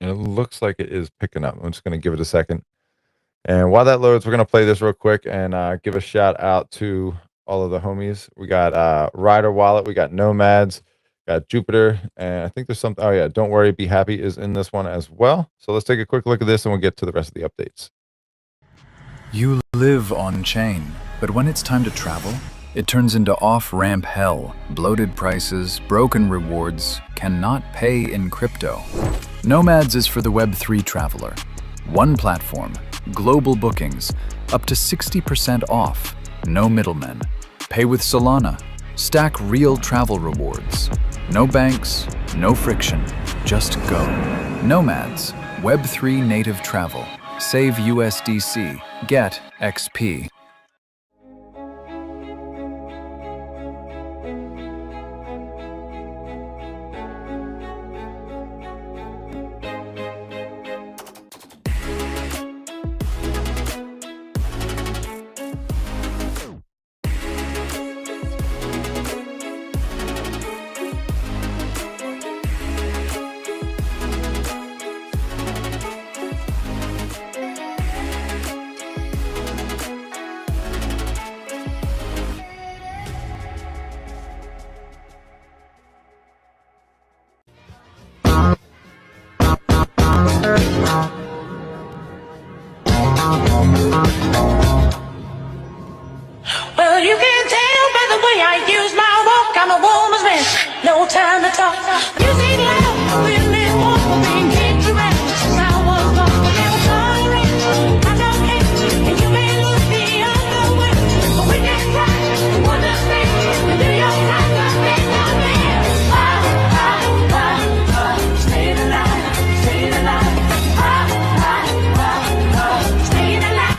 And it looks like it is picking up. I'm just going to give it a second. And while that loads, we're going to play this real quick and give a shout out to all of the homies. We got Rider Wallet, we got Nomads, got Jupiter, and I think there's something. Oh, yeah, Don't Worry, Be Happy is in this one as well. So let's take a quick look at this and we'll get to the rest of the updates. You live on chain, but when it's time to travel, it turns into off-ramp hell. Bloated prices, broken rewards, cannot pay in crypto. Nomads is for the Web3 traveler. One platform, global bookings, up to 60% off, no middlemen. Pay with Solana, stack real travel rewards. No banks, no friction, just go. Nomads, Web3 native travel. Save USDC, get XP. Well, you can tell by the way I use my walk, I'm a woman's man. No time to talk. Music loud, women walk, being kicked around. Since I was born, we never tolerate. I don't hate, and you may look the other way, but we can try to understand. And do your time, but make no man. Staying alive, staying alive. Staying alive.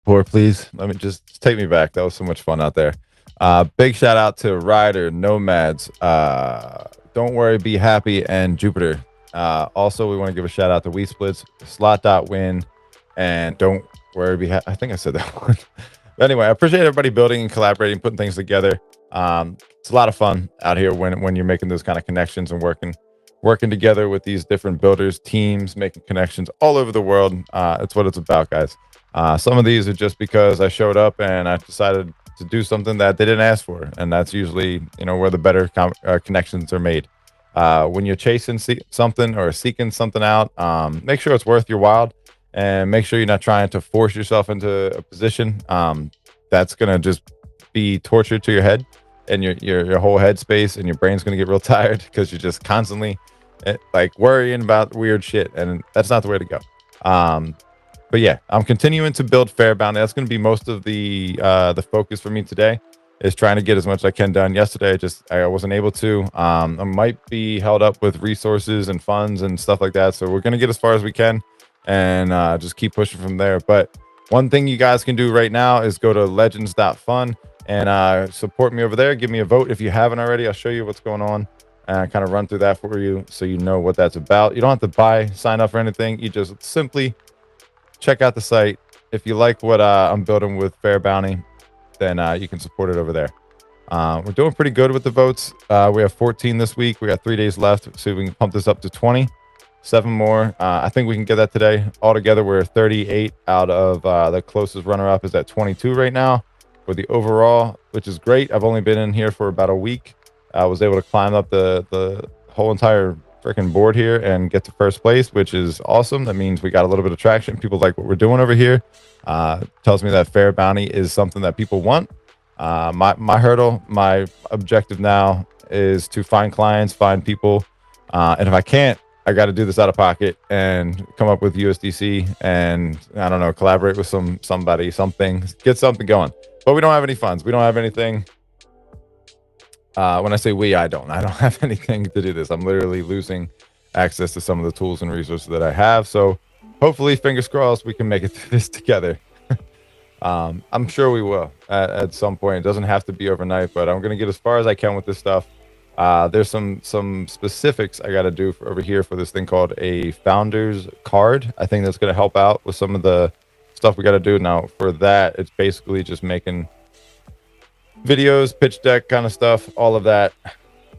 Or please, let me just take me back. That was so much fun out there. Big shout out to Ryder, Nomads, Don't Worry, Be Happy, and Jupiter. Also, we want to give a shout out to We Splits, Slot.win, and Don't Worry, Be Happy. I think I said that one. But anyway, I appreciate everybody building and collaborating, putting things together. It's a lot of fun out here when you're making those kind of connections and working together with these different builders, teams, making connections all over the world. It's what it's about, guys. Some of these are just because I showed up and I decided to do something that they didn't ask for, and that's usually where the better connections are made. When you're chasing something or seeking something out, make sure it's worth your while, and make sure you're not trying to force yourself into a position that's gonna just be torture to your head and your whole head space, and your brain's gonna get real tired because you're just constantly like worrying about weird shit, and that's not the way to go. But yeah, I'm continuing to build Fair Bounty. That's going to be most of the focus for me today, is trying to get as much as I can done. Yesterday, I wasn't able to. I might be held up with resources and funds and stuff like that. So we're going to get as far as we can and just keep pushing from there. But one thing you guys can do right now is go to legends.fun and support me over there. Give me a vote if you haven't already. I'll show you what's going on and kind of run through that for you so you know what that's about. You don't have to sign up for anything. You just simply check out the site. If you like what I'm building with Fair Bounty, then you can support it over there. We're doing pretty good with the votes. We have 14 this week. We got 3 days left, so we can pump this up to 20. 7 more. I think we can get that today. Altogether, we're 38 out of the closest runner-up is at 22 right now for the overall, which is great. I've only been in here for about a week. I was able to climb up the whole entire freaking board here and get to first place, which is awesome. That means we got a little bit of traction. People like what we're doing over here. Tells me that Fair Bounty is something that people want. My hurdle, my objective now is to find clients, find people, and if I can't, I got to do this out of pocket and come up with USDC and I don't know, collaborate with somebody, something, get something going. But we don't have any funds. We don't have anything. When I say we, I don't have anything to do this. I'm literally losing access to some of the tools and resources that I have. So hopefully, fingers crossed, we can make it through this together. I'm sure we will at some point. It doesn't have to be overnight, but I'm going to get as far as I can with this stuff. There's some specifics I got to do over here for this thing called a founder's card. I think that's going to help out with some of the stuff we got to do. Now, for that, it's basically just making videos, pitch deck kind of stuff, all of that.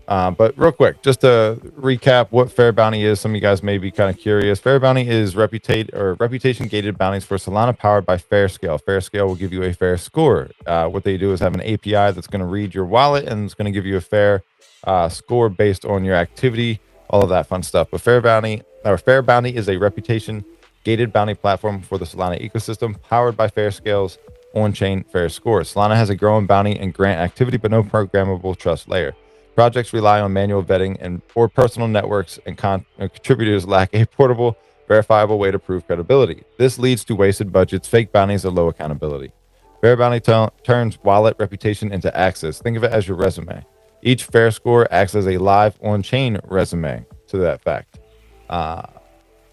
But real quick, just to recap what Fair Bounty is, some of you guys may be kind of curious. Fair Bounty is reputation gated bounties for Solana powered by Fairscale. Fairscale will give you a fair score. What they do is have an API that's going to read your wallet and it's going to give you a fair score based on your activity, all of that fun stuff. But Fair Bounty is a reputation gated bounty platform for the Solana ecosystem powered by Fairscale's on-chain fair score. Solana has a growing bounty and grant activity, but no programmable trust layer. Projects rely on manual vetting and or personal networks, and contributors lack a portable, verifiable way to prove credibility. This leads to wasted budgets, fake bounties, and low accountability. Fair Bounty turns wallet reputation into access. Think of it as your resume. Each fair score acts as a live on-chain resume to that fact.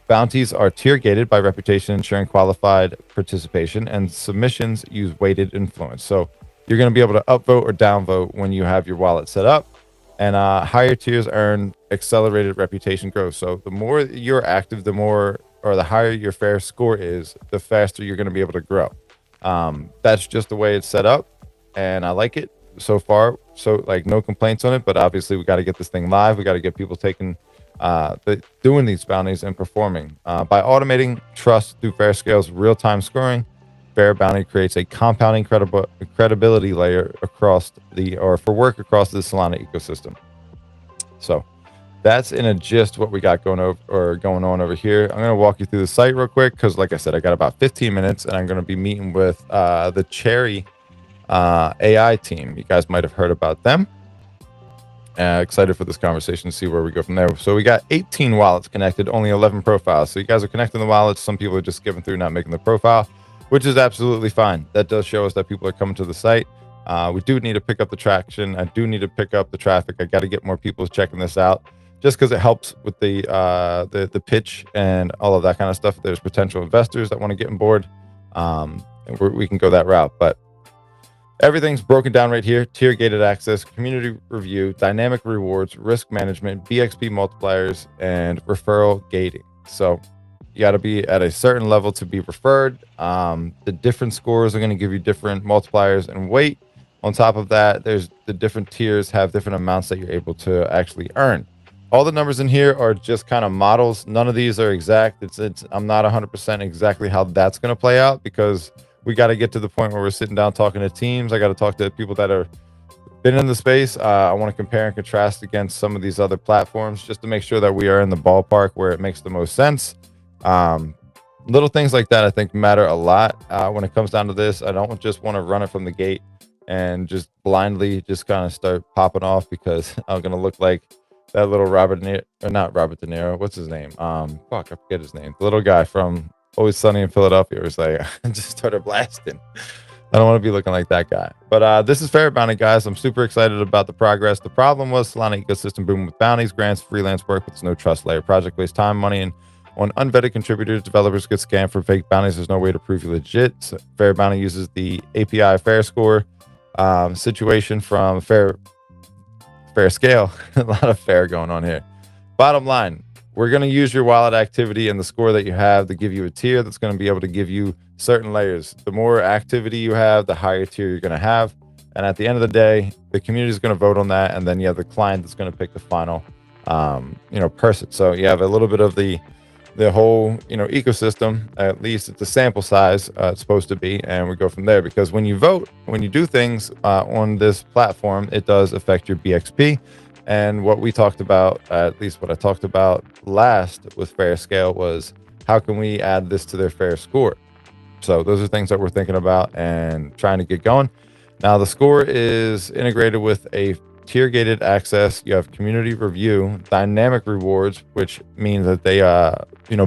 Bounties are tier gated by reputation, ensuring qualified participation, and submissions use weighted influence. So you're going to be able to upvote or downvote when you have your wallet set up. And higher tiers earn accelerated reputation growth. So the more you're active, the more or the higher your fair score is, the faster you're going to be able to grow. That's just the way it's set up, and I like it so far. So like no complaints on it, but obviously we got to get this thing live. We got to get people taking doing these bounties and performing. By automating trust through Fairscale's real-time scoring, Fair Bounty creates a compounding credibility layer across for work across the Solana ecosystem. So that's in a gist what we got going on over here. I'm going to walk you through the site real quick because, like I said, I got about 15 minutes, and I'm going to be meeting with the Cherry AI team. You guys might have heard about them. Excited for this conversation to see where we go from there. So we got 18 wallets connected, only 11 profiles. So you guys are connecting the wallets. Some people are just skipping through, not making the profile, which is absolutely fine. That does show us that people are coming to the site. We do need to pick up the traction. I do need to pick up the traffic. I got to get more people checking this out, just because it helps with the pitch and all of that kind of stuff. There's potential investors that want to get on board, and we can go that route. But everything's broken down right here: tier gated access, community review, dynamic rewards, risk management, BXP multipliers, and referral gating. So you got to be at a certain level to be referred. The different scores are going to give you different multipliers and weight. On top of that, there's the different tiers have different amounts that you're able to actually earn. All the numbers in here are just kind of models. None of these are exact. I'm not 100% exactly how that's going to play out, because we got to get to the point where we're sitting down talking to teams. I got to talk to people that are been in the space. I want to compare and contrast against some of these other platforms just to make sure that we are in the ballpark where it makes the most sense. Little things like that I think matter a lot when it comes down to this. I don't just want to run it from the gate and just blindly just kind of start popping off, because I'm gonna look like that little not Robert De Niro. What's his name? I forget his name. The little guy from Always Sunny in Philadelphia was like, I just started blasting. I don't want to be looking like that guy. But this is Fair Bounty, guys. I'm super excited about the progress. The problem was Solana ecosystem booming with bounties, grants, freelance work, but there's no trust layer. Project wastes time, money, and on unvetted contributors. Developers get scammed for fake bounties. There's no way to prove you're legit. So Fair Bounty uses the API Fair Score situation from Fair Scale. A lot of fair going on here. Bottom line, we're going to use your wallet activity and the score that you have to give you a tier that's going to be able to give you certain layers. The more activity you have, the higher tier you're going to have. And at the end of the day, the community is going to vote on that. And then you have the client that's going to pick the final person. So you have a little bit of the whole ecosystem. At least it's the sample size it's supposed to be, and we go from there. Because when you vote, when you do things on this platform, it does affect your BXP. And what we talked about, at least what I talked about last with Fair Scale, was how can we add this to their fair score. So those are things that we're thinking about and trying to get going. Now the score is integrated with a tier gated access. You have community review, dynamic rewards, which means that they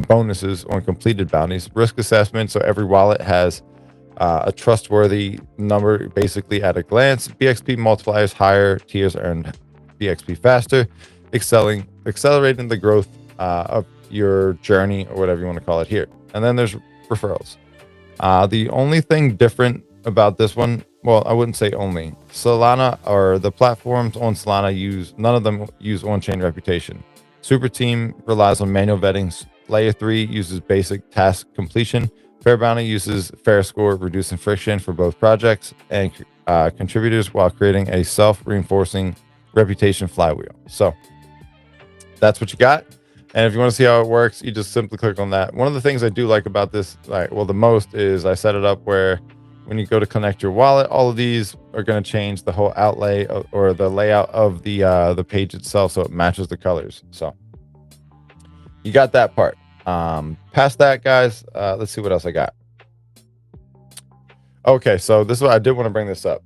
bonuses on completed bounties, risk assessment, so every wallet has a trustworthy number basically at a glance. BXP multipliers, higher tiers earn BXP faster, accelerating the growth of your journey or whatever you want to call it here. And then there's referrals. The only thing different about this one, well, I wouldn't say only. Solana, or the platforms on Solana, none of them use on-chain reputation. Super Team relies on manual vetting. Layer 3 uses basic task completion. Fair Bounty uses fair score, reducing friction for both projects and contributors while creating a self-reinforcing reputation flywheel. So that's what you got. And if you want to see how it works, you just simply click on that. One of the things I do like about this, the most, is I set it up where when you go to connect your wallet, all of these are going to change the whole outlay or the layout of the page itself, so it matches the colors. So you got that part. Past that, guys, let's see what else I got. Okay, so this is what I did want to bring this up.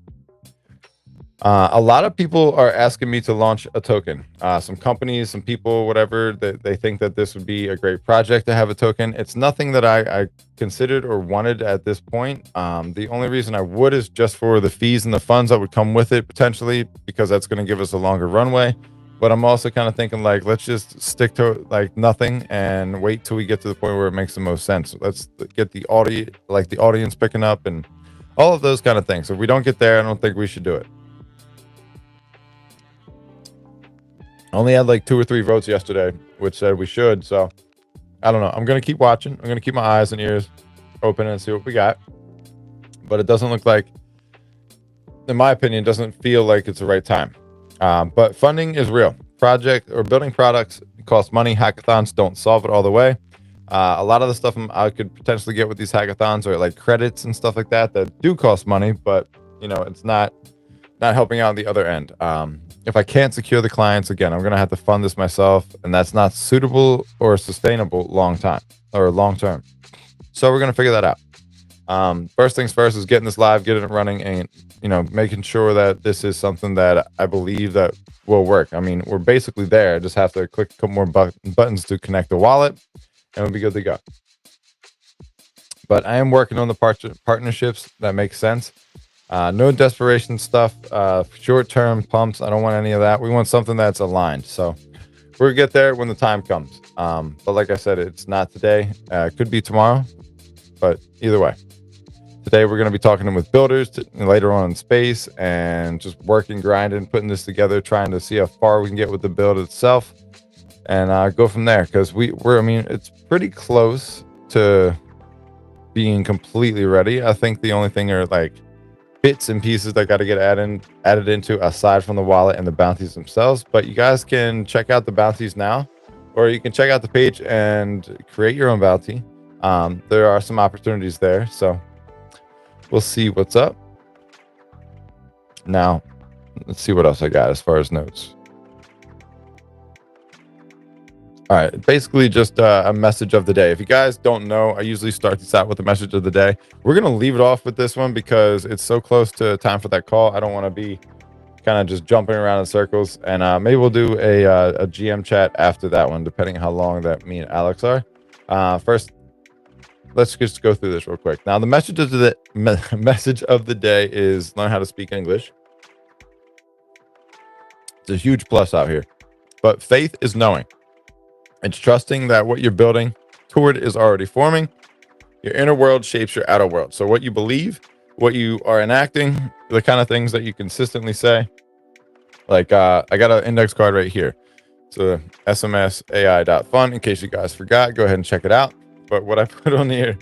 A lot of people are asking me to launch a token. Some companies, some people, whatever, they think that this would be a great project to have a token. It's nothing that I considered or wanted at this point. The only reason I would is just for the fees and the funds that would come with it, potentially, because that's going to give us a longer runway. But I'm also kind of thinking, like, let's just stick to like nothing and wait till we get to the point where it makes the most sense. Let's get the audience picking up and all of those kind of things. If we don't get there, I don't think we should do it. Only had like 2 or 3 votes yesterday, which said we should. So I don't know. I'm going to keep watching. I'm going to keep my eyes and ears open and see what we got. But it doesn't look like, in my opinion, doesn't feel like it's the right time. But funding is real. Project or building products cost money. Hackathons don't solve it all the way. A lot of the stuff I could potentially get with these hackathons are like credits and stuff like that do cost money, but it's not helping out the other end. If I can't secure the clients, again, I'm going to have to fund this myself, and that's not suitable or sustainable long term. So we're going to figure that out. First things first is getting this live, getting it running, and making sure that this is something that I believe that will work. I mean, we're basically there. I just have to click a couple more buttons to connect the wallet, and we'll be good to go. But I am working on the partnerships that make sense. No desperation stuff, short-term pumps. I don't want any of that. We want something that's aligned. So we'll get there when the time comes. But like I said, it's not today. It could be tomorrow, but either way. Today, we're going to be talking with builders later on in space and just working, grinding, putting this together, trying to see how far we can get with the build itself and go from there. Because it's pretty close to being completely ready. I think the only thing are like bits and pieces that got to get added into aside from the wallet and the bounties themselves. But you guys can check out the bounties now, or you can check out the page and create your own bounty. There are some opportunities there. So we'll see what's up. Now, let's see what else I got as far as notes. All right, basically just a message of the day. If you guys don't know, I usually start this out with a message of the day. We're going to leave it off with this one because it's so close to time for that call. I don't want to be kind of just jumping around in circles. And maybe we'll do a GM chat after that one, depending on how long that me and Alex are. First, let's just go through this real quick. Now, the message of the day is learn how to speak English. It's a huge plus out here. But faith is knowing. It's trusting that what you're building toward is already forming. Your inner world shapes your outer world. So what you believe, what you are enacting, the kind of things that you consistently say. Like I got an index card right here. So smsai.fun. In case you guys forgot, go ahead and check it out. But what I put on here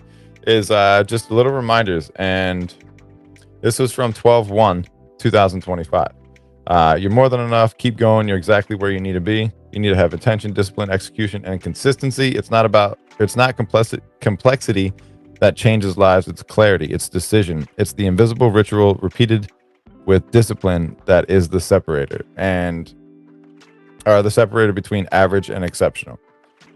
is just little reminders. And this was from 12/1/2025. You're more than enough. Keep going. You're exactly where you need to be. You need to have attention, discipline, execution, and consistency. It's not complexity that changes lives. It's clarity. It's decision. It's the invisible ritual repeated with discipline that is the separator, the separator between average and exceptional.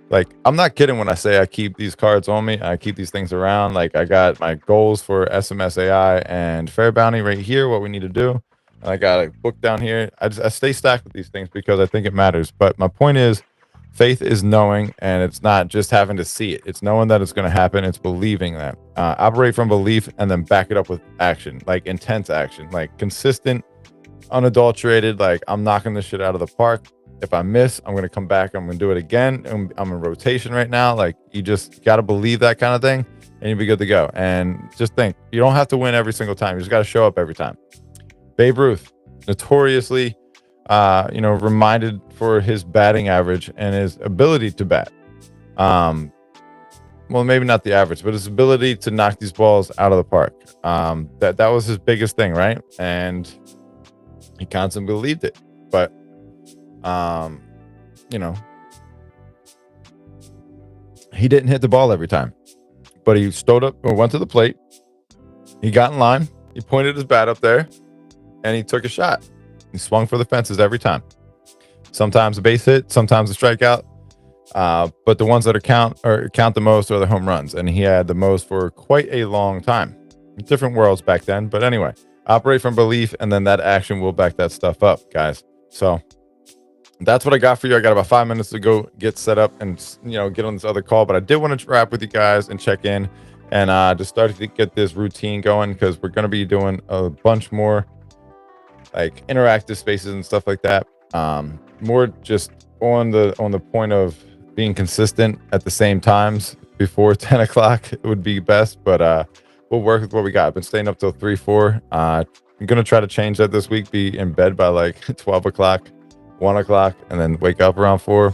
Like, I'm not kidding when I say I keep these cards on me. I keep these things around. Like, I got my goals for SMSAI and Fair Bounty right here, what we need to do. I got a book down here. I stay stacked with these things because I think it matters. But my point is, faith is knowing, and it's not just having to see it. It's knowing that it's going to happen. It's believing that. Operate from belief and then back it up with action, like intense action, like consistent, unadulterated, like I'm knocking this shit out of the park. If I miss, I'm going to come back. I'm going to do it again. I'm in rotation right now. Like, you just got to believe that kind of thing, and you'll be good to go. And just think, you don't have to win every single time. You just got to show up every time. Babe Ruth, notoriously, reminded for his batting average and his ability to bat. Well, maybe not the average, but his ability to knock these balls out of the park. That was his biggest thing, right? And he constantly believed it. But, he didn't hit the ball every time. But he stood up or went to the plate. He got in line. He pointed his bat up there, and he took a shot. He swung for the fences every time. Sometimes a base hit, sometimes a strikeout. But the ones that count the most are the home runs, and he had the most for quite a long time. Different worlds back then, but anyway, operate from belief, and then that action will back that stuff up, guys. So that's what I got for you. I got about 5 minutes to go get set up and get on this other call, but I did want to wrap with you guys and check in and just start to get this routine going, because we're going to be doing a bunch more like interactive spaces and stuff like that. More just on the point of being consistent at the same times before 10 o'clock would be best, but we'll work with what we got. I've been staying up till 3-4. I'm gonna try to change that this week, be in bed by like 12 o'clock, 1 o'clock, and then wake up around 4.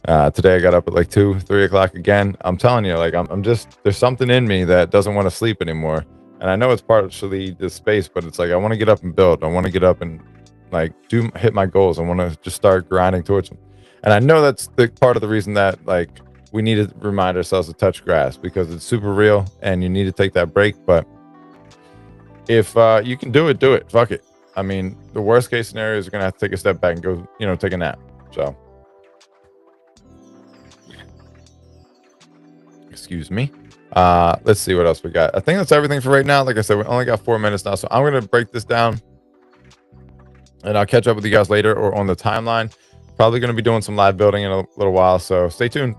Today I got up at like 2-3 o'clock again. I'm telling you, like, I'm just, there's something in me that doesn't want to sleep anymore, and I know it's partially this space, but it's like I want to get up and build. I want to get up and like hit my goals. I want to just start grinding towards them. And I know that's the part of the reason that like we need to remind ourselves to touch grass, because it's super real and you need to take that break. But if you can do it. Fuck it. I mean, the worst case scenario is you're going to have to take a step back and go, take a nap. So, excuse me. Let's see what else we got. I think that's everything for right now. Like I said, we only got 4 minutes now. So I'm going to break this down, and I'll catch up with you guys later or on the timeline. Probably going to be doing some live building in a little while, so stay tuned.